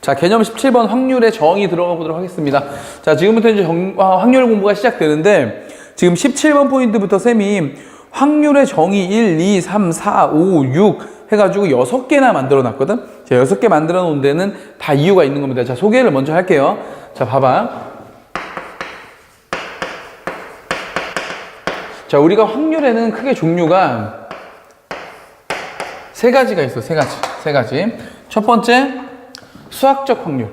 자, 개념 17번 확률의 정의 들어가 보도록 하겠습니다. 자, 지금부터 이제 확률 공부가 시작되는데, 지금 17번 포인트부터 쌤이 확률의 정의 1, 2, 3, 4, 5, 6 해가지고 6개나 만들어 놨거든? 자, 6개 만들어 놓은 데는 다 이유가 있는 겁니다. 자, 소개를 먼저 할게요. 자, 봐봐. 자, 우리가 확률에는 크게 종류가 세 가지가 있어. 세 가지. 첫 번째, 수학적 확률.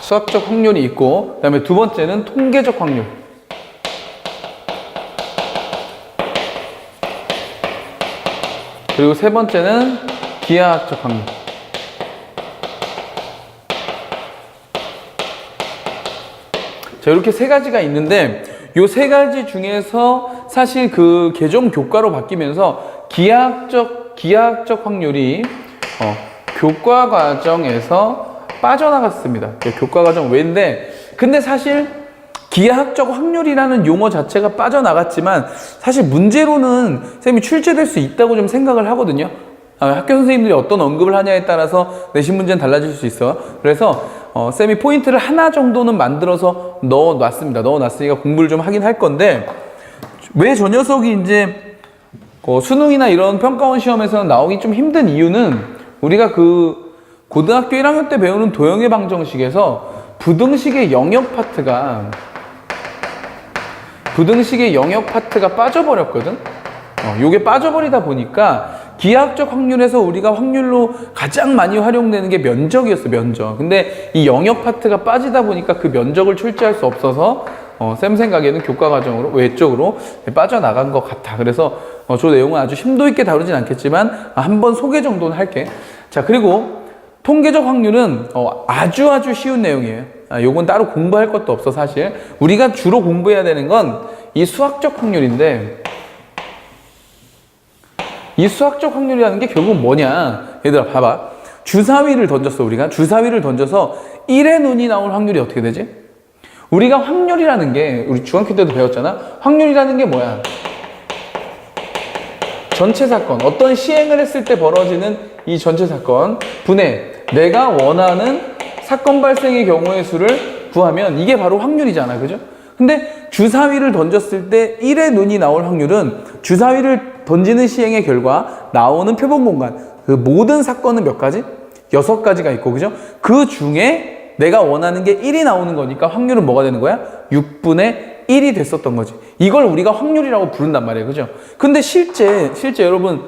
수학적 확률이 있고, 그 다음에 두 번째는 통계적 확률. 그리고 세 번째는 기하학적 확률. 자, 이렇게 세 가지가 있는데, 요 세 가지 중에서 사실 그 개정 교과로 바뀌면서 기하학적 확률이 교과 과정에서 빠져나갔습니다. 교과 과정 외인데, 근데 사실 기하학적 확률이라는 용어 자체가 빠져나갔지만 사실 문제로는 쌤이 출제될 수 있다고 좀 생각을 하거든요. 학교 선생님들이 어떤 언급을 하냐에 따라서 내신 문제는 달라질 수 있어요. 그래서 쌤이 포인트를 하나 정도는 만들어서 넣어놨습니다. 넣어놨으니까 공부를 좀 하긴 할 건데, 왜 저 녀석이 이제 수능이나 이런 평가원 시험에서는 나오기 좀 힘든 이유는, 우리가 그 고등학교 1학년 때 배우는 도형의 방정식에서 부등식의 영역 파트가 빠져버렸거든. 요게 빠져버리다 보니까 기하학적 확률에서 우리가 확률로 가장 많이 활용되는 게 면적이었어, 면적. 근데 이 영역 파트가 빠지다 보니까 그 면적을 출제할 수 없어서 쌤 생각에는 교과 과정으로 외적으로 빠져나간 것 같아. 그래서 저 내용은 아주 심도 있게 다루진 않겠지만 한번 소개 정도는 할게. 자, 그리고 통계적 확률은 아주 쉬운 내용이에요. 요건 따로 공부할 것도 없어. 사실 우리가 주로 공부해야 되는 건 이 수학적 확률인데, 이 수학적 확률이라는 게 결국 뭐냐, 얘들아 봐봐. 주사위를 던졌어. 우리가 주사위를 던져서 1의 눈이 나올 확률이 어떻게 되지? 우리가 확률이라는 게, 우리 중학교 때도 배웠잖아. 확률이라는 게 뭐야? 전체 사건, 어떤 시행을 했을 때 벌어지는 이 전체 사건 분의 내가 원하는 사건 발생의 경우의 수를 구하면 이게 바로 확률이잖아. 그죠? 근데 주사위를 던졌을 때 1의 눈이 나올 확률은 주사위를 던지는 시행의 결과 나오는 표본 공간, 그 모든 사건은 몇 가지? 6가지가 있고, 그죠? 그 중에 내가 원하는 게 1이 나오는 거니까 확률은 뭐가 되는 거야? 6분의 1이 됐었던 거지. 이걸 우리가 확률이라고 부른단 말이에요. 그죠? 근데 실제 여러분,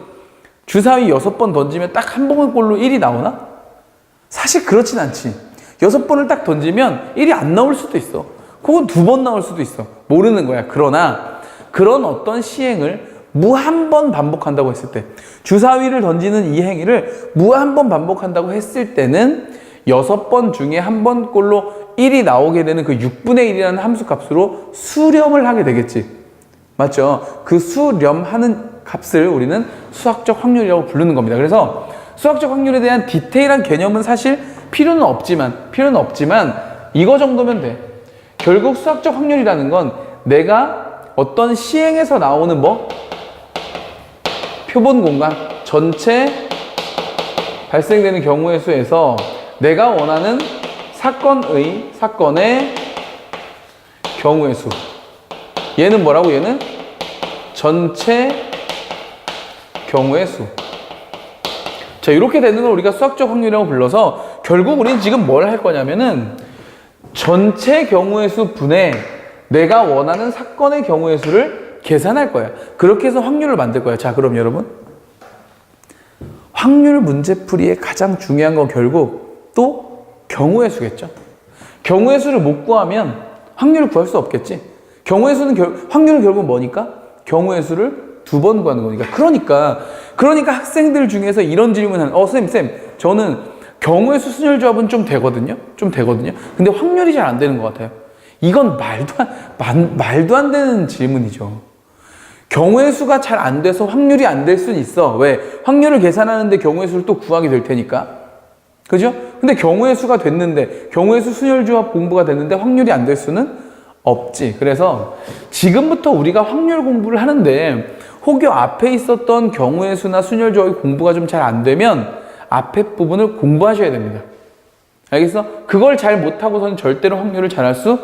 주사위 6번 던지면 딱 한 번꼴로 1이 나오나? 사실 그렇진 않지. 6번을 딱 던지면 1이 안 나올 수도 있어. 그건 2번 나올 수도 있어. 모르는 거야. 그러나 그런 어떤 시행을 무한번 반복한다고 했을 때, 주사위를 던지는 이 행위를 무한번 반복한다고 했을 때는 6번 중에 한 번꼴로 1이 나오게 되는 그 6분의 1이라는 함수 값으로 수렴을 하게 되겠지. 맞죠? 그 수렴하는 값을 우리는 수학적 확률이라고 부르는 겁니다. 그래서 수학적 확률에 대한 디테일한 개념은 사실 필요는 없지만 이거 정도면 돼. 결국 수학적 확률이라는 건 내가 어떤 시행에서 나오는 표본 공간, 전체 발생되는 경우의 수에서 내가 원하는 사건의 경우의 수. 얘는 뭐라고? 얘는 전체 경우의 수. 자, 이렇게 되는 걸 우리가 수학적 확률이라고 불러서, 결국 우리는 지금 뭘 할 거냐면은 전체 경우의 수 분의 내가 원하는 사건의 경우의 수를 계산할 거야. 그렇게 해서 확률을 만들 거야. 자, 그럼 여러분, 확률 문제풀이의 가장 중요한 건 결국 또 경우의 수겠죠. 경우의 수를 못 구하면 확률을 구할 수 없겠지. 경우의 수는 확률은 결국 뭐니까? 경우의 수를 2번 구하는 거니까. 그러니까 학생들 중에서 이런 질문을 하는, 쌤, 저는 경우의 수 순열 조합은 좀 되거든요. 근데 확률이 잘 안 되는 것 같아요. 이건 말도 안 되는 질문이죠. 경우의 수가 잘 안 돼서 확률이 안 될 수는 있어. 왜? 확률을 계산하는데 경우의 수를 또 구하게 될 테니까. 그죠? 근데 경우의 수가 됐는데, 경우의 수 순열조합 공부가 됐는데 확률이 안 될 수는 없지. 그래서 지금부터 우리가 확률 공부를 하는데 혹여 앞에 있었던 경우의 수나 순열 조합이 공부가 좀 잘 안 되면 앞에 부분을 공부하셔야 됩니다. 알겠어? 그걸 잘 못하고서는 절대로 확률을 잘할 수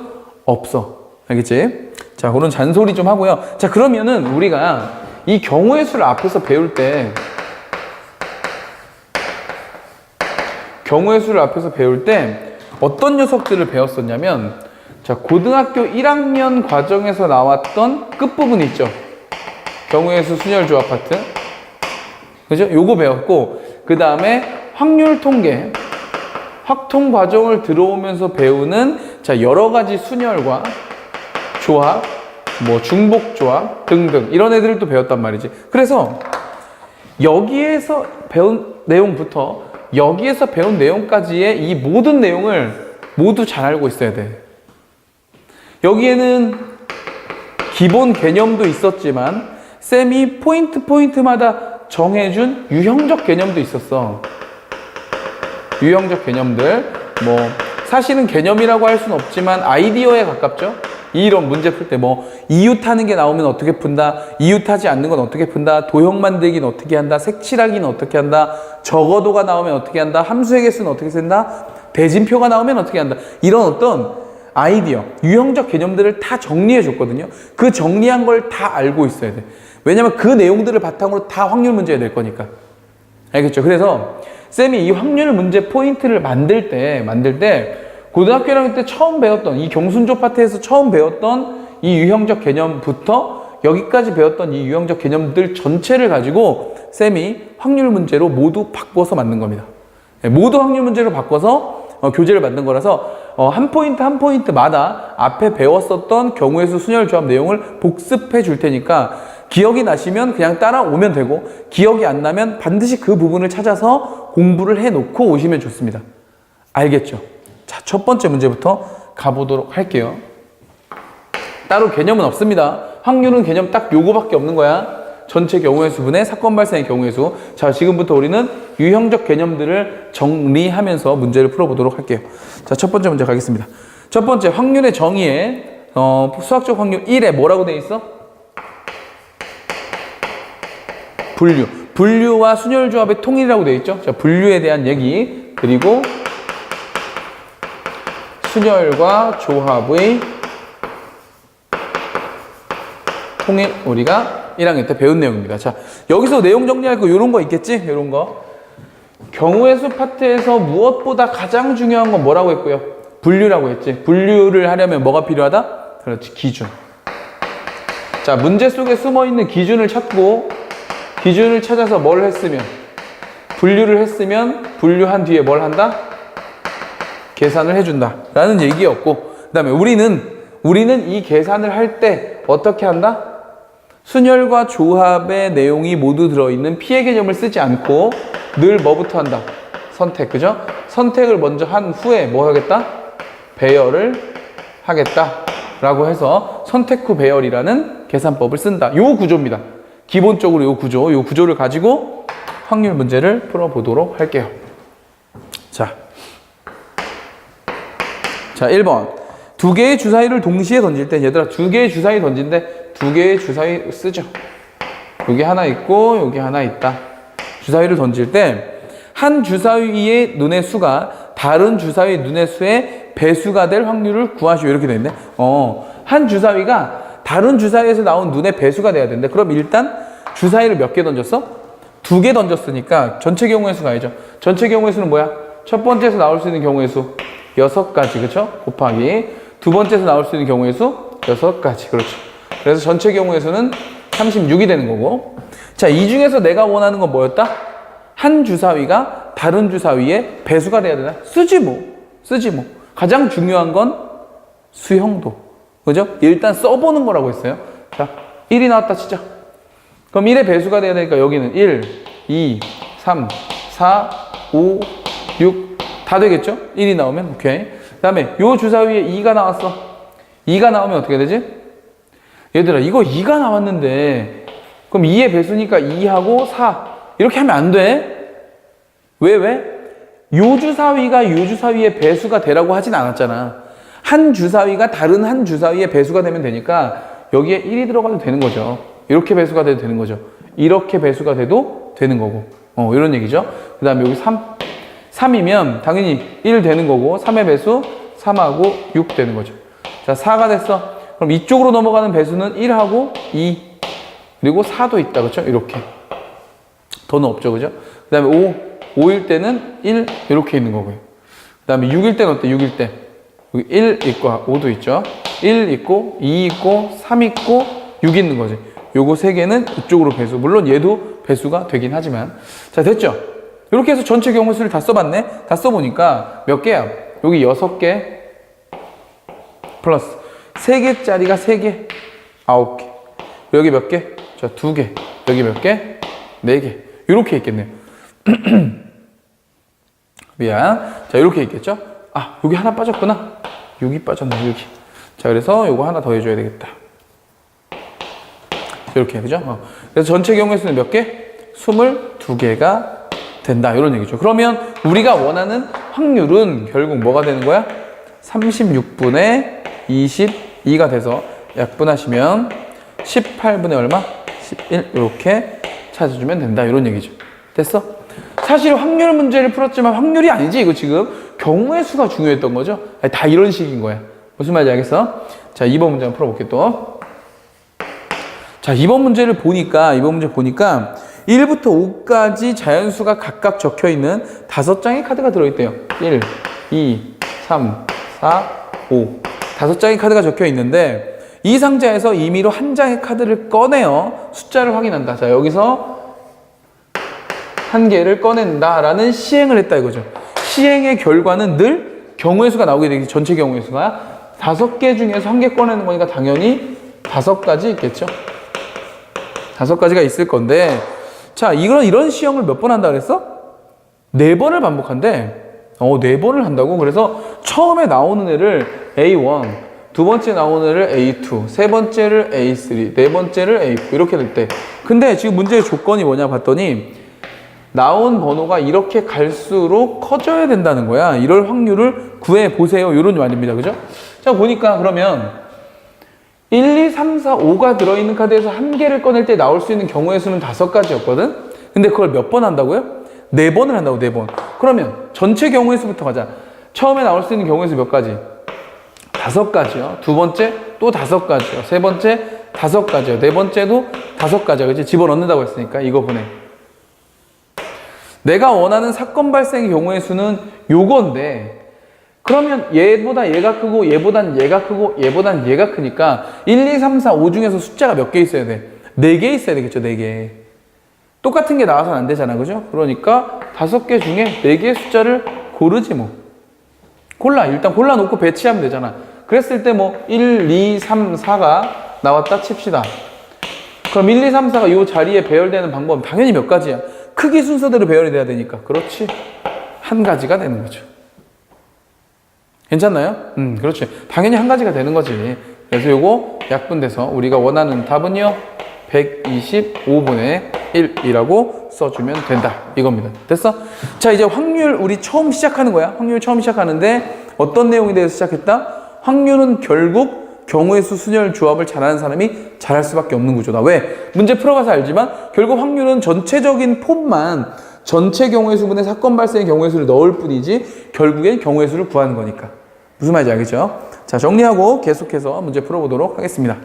없어. 알겠지? 자, 그런 잔소리 좀 하고요. 자, 그러면은 우리가 이 경우의 수를 앞에서 배울 때 어떤 녀석들을 배웠었냐면, 자, 고등학교 1학년 과정에서 나왔던 끝부분 있죠? 경우의 수 순열 조합 파트. 그죠? 요거 배웠고, 그 다음에 확률 통계, 확통 과정을 들어오면서 배우는, 자, 여러 가지 순열과 조합, 뭐 중복 조합 등등 이런 애들을 또 배웠단 말이지. 그래서 여기에서 배운 내용부터 여기에서 배운 내용까지의 이 모든 내용을 모두 잘 알고 있어야 돼. 여기에는 기본 개념도 있었지만 쌤이 포인트마다 정해준 유형적 개념도 있었어. 유형적 개념들, 뭐 사실은 개념이라고 할 수는 없지만 아이디어에 가깝죠. 이런 문제 풀 때 뭐 이웃하는 게 나오면 어떻게 푼다, 이웃하지 않는 건 어떻게 푼다, 도형 만들기는 어떻게 한다, 색칠하기는 어떻게 한다, 적어도가 나오면 어떻게 한다, 함수의 개수는 어떻게 쓴다, 대진표가 나오면 어떻게 한다, 이런 어떤 아이디어, 유형적 개념들을 다 정리해 줬거든요. 그 정리한 걸 다 알고 있어야 돼. 왜냐면 그 내용들을 바탕으로 다 확률 문제가 될 거니까. 알겠죠? 그래서 쌤이 이 확률 문제 포인트를 만들 때 고등학교 1학년 때 처음 배웠던 이 경순조 파트에서 처음 배웠던 이 유형적 개념부터 여기까지 배웠던 이 유형적 개념들 전체를 가지고 쌤이 확률 문제로 모두 바꿔서 만든 겁니다. 모두 확률 문제로 바꿔서 교재를 만든 거라서 한 포인트마다 앞에 배웠었던 경우의 수 순열 조합 내용을 복습해 줄 테니까 기억이 나시면 그냥 따라오면 되고, 기억이 안 나면 반드시 그 부분을 찾아서 공부를 해놓고 오시면 좋습니다. 알겠죠? 자, 첫 번째 문제부터 가보도록 할게요. 따로 개념은 없습니다. 확률은 개념 딱 요거밖에 없는 거야. 전체 경우의 수분의 사건 발생의 경우의 수. 자, 지금부터 우리는 유형적 개념들을 정리하면서 문제를 풀어보도록 할게요. 자, 첫 번째 문제 가겠습니다. 첫 번째, 확률의 정의에 수학적 확률 1에 뭐라고 돼 있어? 분류. 분류와 순열조합의 통일이라고 돼 있죠? 자, 분류에 대한 얘기, 그리고 순열과 조합의 통일, 우리가 1학년 때 배운 내용입니다. 자, 여기서 내용 정리할 거 이런 거 있겠지? 이런 거. 경우의 수 파트에서 무엇보다 가장 중요한 건 뭐라고 했고요? 분류라고 했지. 분류를 하려면 뭐가 필요하다? 그렇지, 기준. 자, 문제 속에 숨어있는 기준을 찾고, 기준을 찾아서 뭘 했으면, 분류를 했으면 분류한 뒤에 뭘 한다? 계산을 해준다 라는 얘기였고, 그 다음에 우리는 이 계산을 할 때 어떻게 한다? 순열과 조합의 내용이 모두 들어있는 피해 개념을 쓰지 않고 늘 뭐부터 한다? 선택, 그죠? 선택을 먼저 한 후에 뭐 하겠다? 배열을 하겠다 라고 해서 선택 후 배열이라는 계산법을 쓴다. 요 구조입니다. 기본적으로 요 구조를 가지고 확률 문제를 풀어보도록 할게요. 자, 1번. 두 개의 주사위를 동시에 던질 때, 얘들아, 두 개의 주사위 던진데 두 개의 주사위 쓰죠. 여기 하나 있고 여기 하나 있다. 주사위를 던질 때 한 주사위의 눈의 수가 다른 주사위 눈의 수의 배수가 될 확률을 구하시오. 이렇게 돼 있네. 한 주사위가 다른 주사위에서 나온 눈의 배수가 돼야 되는데, 그럼 일단 주사위를 몇 개 던졌어? 2개 던졌으니까 전체 경우의 수 가야죠. 전체 경우의 수는 뭐야? 첫 번째에서 나올 수 있는 경우의 수 6가지, 그렇죠? 곱하기 두 번째에서 나올 수 있는 경우의 수 6가지, 그렇죠? 그래서 전체 경우의 수는 36이 되는 거고. 자, 이 중에서 내가 원하는 건 뭐였다? 한 주사위가 다른 주사위의 배수가 돼야 되나? 쓰지 뭐. 가장 중요한 건 수형도, 그죠? 일단 써보는 거라고 했어요. 자, 1이 나왔다 치자. 그럼 1의 배수가 돼야 되니까 여기는 1, 2, 3, 4, 5, 6 다 되겠죠? 1이 나오면. 오케이. 그 다음에 요 주사위에 2가 나왔어. 2가 나오면 어떻게 되지? 얘들아, 이거 2가 나왔는데 그럼 2의 배수니까 2하고 4 이렇게 하면 안 돼. 왜? 요 주사위가 요 주사위의 배수가 되라고 하진 않았잖아. 한 주사위가 다른 한 주사위의 배수가 되면 되니까 여기에 1이 들어가도 되는 거죠. 이렇게 배수가 돼도 되는 거죠. 이렇게 배수가 돼도 되는 거고. 이런 얘기죠. 그 다음에 여기 3이면 당연히 1 되는 거고, 3의 배수 3하고 6 되는 거죠. 자, 4가 됐어. 그럼 이쪽으로 넘어가는 배수는 1하고 2, 그리고 4도 있다. 그렇죠? 이렇게. 더는 없죠. 그죠? 그 다음에 5일 때는 1, 이렇게 있는 거고요. 그 다음에 6일 때는 어때? 6일 때. 여기 1 있고 5도 있죠. 1 있고, 2 있고, 3 있고, 6 있는 거지. 요거 3개는 이쪽으로 배수. 물론 얘도 배수가 되긴 하지만. 자, 됐죠? 이렇게 해서 전체 경우 수를 다 써봤네? 다 써보니까 몇 개야? 여기 6개 플러스 3개짜리가 3개, 9개. 여기 몇 개? 자, 2개. 여기 몇 개? 4개. 이렇게 있겠네요. 미안. 자, 이렇게 있겠죠? 아, 여기 하나 빠졌구나. 6이 빠졌네, 6이. 자, 그래서 요거 하나 더 해줘야 되겠다. 이렇게, 그죠? 그래서 전체 경우의 수는 몇 개? 22개가 된다. 이런 얘기죠. 그러면 우리가 원하는 확률은 결국 뭐가 되는 거야? 36분의 22가 돼서 약분하시면 18분의 얼마? 11. 이렇게 찾아주면 된다. 이런 얘기죠. 됐어? 사실 확률 문제를 풀었지만 확률이 아니지. 이거 지금 경우의 수가 중요했던 거죠. 다 이런 식인 거야. 무슨 말인지 알겠어? 자, 2번 문제 한번 풀어볼게 또. 자, 2번 문제 보니까 1부터 5까지 자연수가 각각 적혀있는 5장의 카드가 들어있대요. 1, 2, 3, 4, 5. 5장의 카드가 적혀있는데 이 상자에서 임의로 한 장의 카드를 꺼내어 숫자를 확인한다. 자, 여기서 한 개를 꺼낸다라는 시행을 했다 이거죠. 시행의 결과는 늘 경우의 수가 나오게 되겠지. 전체 경우의 수가 5개 중에서 한 개 꺼내는 거니까 당연히 5가지 있겠죠. 5가지가 있을 건데, 자, 이런 시험을 몇 번 한다 그랬어? 4번을 반복한대. 4번을 한다고? 그래서 처음에 나오는 애를 A1, 두 번째 나오는 애를 A2, 세 번째를 A3, 네 번째를 A4 이렇게 될 때. 근데 지금 문제의 조건이 뭐냐 봤더니 나온 번호가 이렇게 갈수록 커져야 된다는 거야. 이럴 확률을 구해보세요. 이런 말입니다. 그죠? 자, 보니까 그러면 1, 2, 3, 4, 5가 들어있는 카드에서 한 개를 꺼낼 때 나올 수 있는 경우의 수는 5가지였거든? 근데 그걸 몇 번 한다고요? 4번을 한다고, 4번. 그러면 전체 경우의 수부터 가자. 처음에 나올 수 있는 경우의 수 몇 가지? 5가지요. 두 번째 또 5가지요. 세 번째 5가지요. 네 번째도 5가지요. 그치? 집어넣는다고 했으니까 이거 보내. 내가 원하는 사건 발생의 경우의 수는 요건데, 그러면 얘보다 얘가 크고 얘보단 얘가 크고 얘보단 얘가 크니까 1, 2, 3, 4, 5 중에서 숫자가 몇 개 있어야 돼? 4개 있어야 되겠죠. 4개. 똑같은 게 나와서는 안 되잖아. 그죠? 그러니까 5개 중에 4개의 숫자를 고르지 뭐. 일단 골라놓고 배치하면 되잖아. 그랬을 때 뭐 1, 2, 3, 4가 나왔다 칩시다. 그럼 1, 2, 3, 4가 이 자리에 배열되는 방법은 당연히 몇 가지야? 크기 순서대로 배열이 돼야 되니까. 그렇지. 한 가지가 되는 거죠. 괜찮나요? 그렇지. 당연히 한 가지가 되는 거지. 그래서 요거 약분돼서 우리가 원하는 답은요, 125분의 1이라고 써주면 된다. 이겁니다. 됐어? 자, 이제 확률 우리 처음 시작하는 거야. 확률 처음 시작하는데 어떤 내용에 대해서 시작했다? 확률은 결국 경우의 수, 순열, 조합을 잘하는 사람이 잘할 수밖에 없는 구조다. 왜? 문제 풀어가서 알지만 결국 확률은 전체적인 폼만 전체 경우의 수분의 사건 발생의 경우의 수를 넣을 뿐이지 결국엔 경우의 수를 구하는 거니까. 무슨 말인지 알겠죠? 자, 정리하고 계속해서 문제 풀어보도록 하겠습니다.